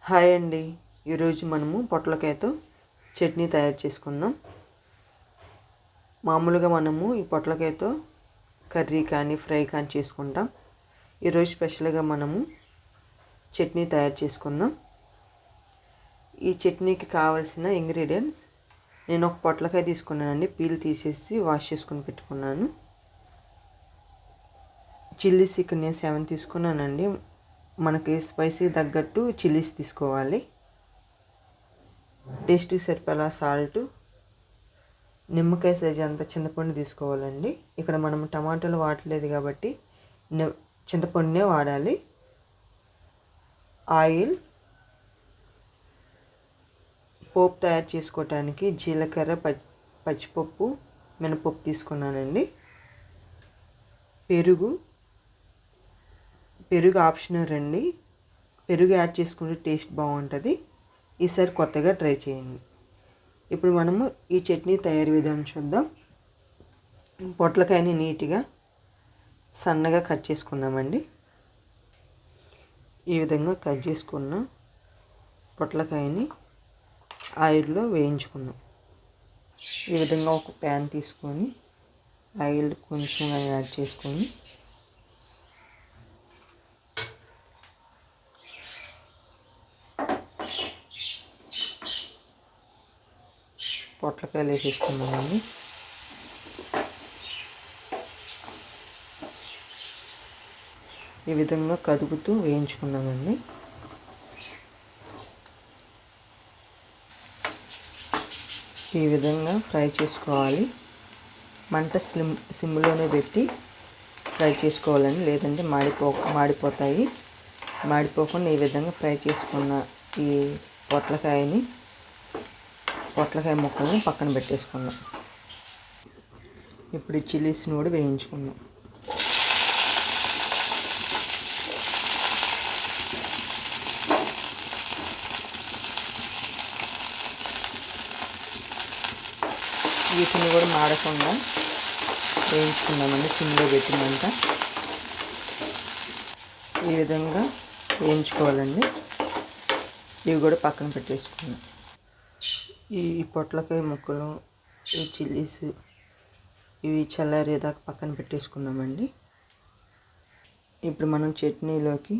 Hi అండి. ఈరోజు మనము పొట్లకాయతో చట్నీ తయారు చేసుకుందాం. మామూలుగా మనము ఈ పొట్లకాయతో కర్రీ కానీ ఫ్రై కానీ చేసుకుంటాం. ఈరోజు స్పెషల్గా మనము చట్నీ తయారు చేసుకుందాం. ఈ చట్నీకి కావాల్సిన ఇంగ్రీడియంట్స్, నేను ఒక పొట్లకాయ తీసుకున్నానండి. పీల్ తీసేసి వాష్ చేసుకుని పెట్టుకున్నాను. చిల్లీస్ ఇక్కడ నేను 7 తీసుకున్నానండి. మనకి స్పైసీ తగ్గట్టు చిల్లీస్ తీసుకోవాలి. టేస్ట్కి సరిపడా సాల్ట్, నిమ్మకాయ సైజు అంత చింతపండు తీసుకోవాలండి. ఇక్కడ మనం టమాటాలు వాడలేదు కాబట్టి చింతపండునే వాడాలి. ఆయిల్, పోపు తయారు చేసుకోవటానికి జీలకర్ర, పచ్చిపప్పు, మినపప్పు తీసుకున్నానండి. పెరుగు ఆప్షనల్ అండి. పెరుగు యాడ్ చేసుకుంటే టేస్ట్ బాగుంటుంది. ఈసారి కొత్తగా ట్రై చేయండి. ఇప్పుడు మనము ఈ చట్నీ తయారీ విధానం చూద్దాం. పొట్లకాయని నీట్గా సన్నగా కట్ చేసుకుందామండి. ఈ విధంగా కట్ చేసుకున్న పొట్లకాయని ఆయిల్లో వేయించుకుందాం. ఈ విధంగా ఒక ప్యాన్ తీసుకొని ఆయిల్ కొంచెం యాడ్ చేసుకొని పొట్లకాయలు వేసేసుకున్నామండి. ఈ విధంగా కదుపుతూ వేయించుకున్నామండి. ఈ విధంగా ఫ్రై చేసుకోవాలి. మంట సిమ్లోనే పెట్టి ఫ్రై చేసుకోవాలండి, లేదంటే మాడిపోతాయి. మాడిపోకుండా ఈ విధంగా ఫ్రై చేసుకున్న ఈ పొట్లకాయ ముక్కల్ని పక్కన పెట్టేసుకుందాం. ఇప్పుడు ఈ చిల్లీస్ని కూడా వేయించుకుందాం. వీటిని కూడా మాడకుండా వేయించుకుందామండి. సిమ్లో పెట్టినంత ఈ విధంగా వేయించుకోవాలండి. ఇవి కూడా పక్కన పెట్టేసుకుందాం. ఈ పొట్లకాయ ముక్కలు, ఈ చిల్లీస్ ఇవి చల్లారేదాకా పక్కన పెట్టేసుకుందామండి. ఇప్పుడు మనం చట్నీలోకి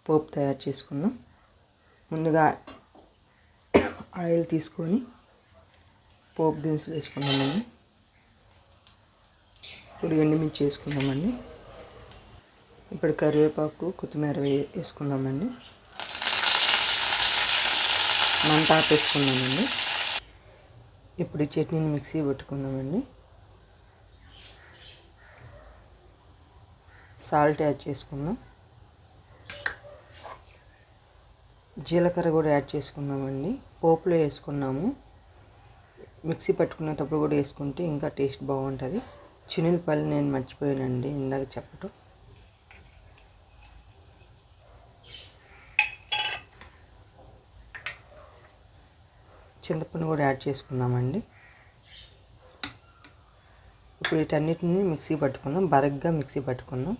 పోపు తయారు చేసుకుందాం. ముందుగా ఆయిల్ తీసుకొని పోపు దినుసులు వేసుకుందామండి. ఇప్పుడు ఎండుమిర్చి వేసుకుందామండి. ఇప్పుడు కరివేపాకు, కొత్తిమీర వేసుకుందామండి. మంట ఆపేసుకుందామండి. ఇప్పుడు ఈ చట్నీని మిక్సీ పెట్టుకుందామండి. సాల్ట్ యాడ్ చేసుకుందాం. జీలకర్ర కూడా యాడ్ చేసుకుందామండి. పోపులో వేసుకున్నాము. మిక్సీ పట్టుకునేటప్పుడు కూడా వేసుకుంటే ఇంకా టేస్ట్ బాగుంటుంది. చిన్నులపల్లి నేను మర్చిపోయానండి ఇందాక చెప్పటం. చింతపండు కూడా యాడ్ చేసుకుందామండి. ఇప్పుడు వీటన్నిటిని మిక్సీ పట్టుకుందాం. బరగ్గా మిక్సీ పట్టుకుందాం.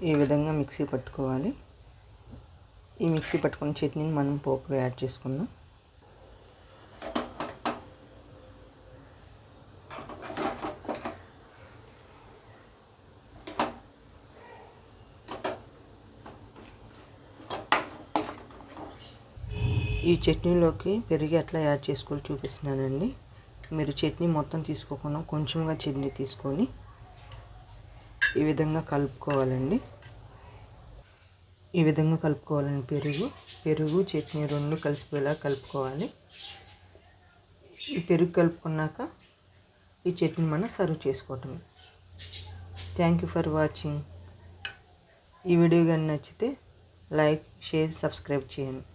ఈ విధంగా మిక్సీ పట్టుకోవాలి. ఈ మిక్సీ పట్టుకున్న చట్నీని మనం పోపులో యాడ్ చేసుకుందాం. ఈ చట్నీలోకి పెరుగు ఎట్లా యాడ్ చేసుకోవాలో చూపిస్తున్నానండి. మీరు చట్నీ మొత్తం తీసుకోకుండా కొంచెంగా చట్నీ తీసుకొని ఈ విధంగా కలుపుకోవాలండి. పెరుగు చట్నీ రెండు కలిసిపోయేలా కలుపుకోవాలి. ఈ పెరుగు కలుపుకున్నాక ఈ చట్నీ మనం సర్వ్ చేసుకోవటం. Thank you for watching. ఈ వీడియో కానీ నచ్చితే లైక్, షేర్, సబ్స్క్రైబ్ చేయండి.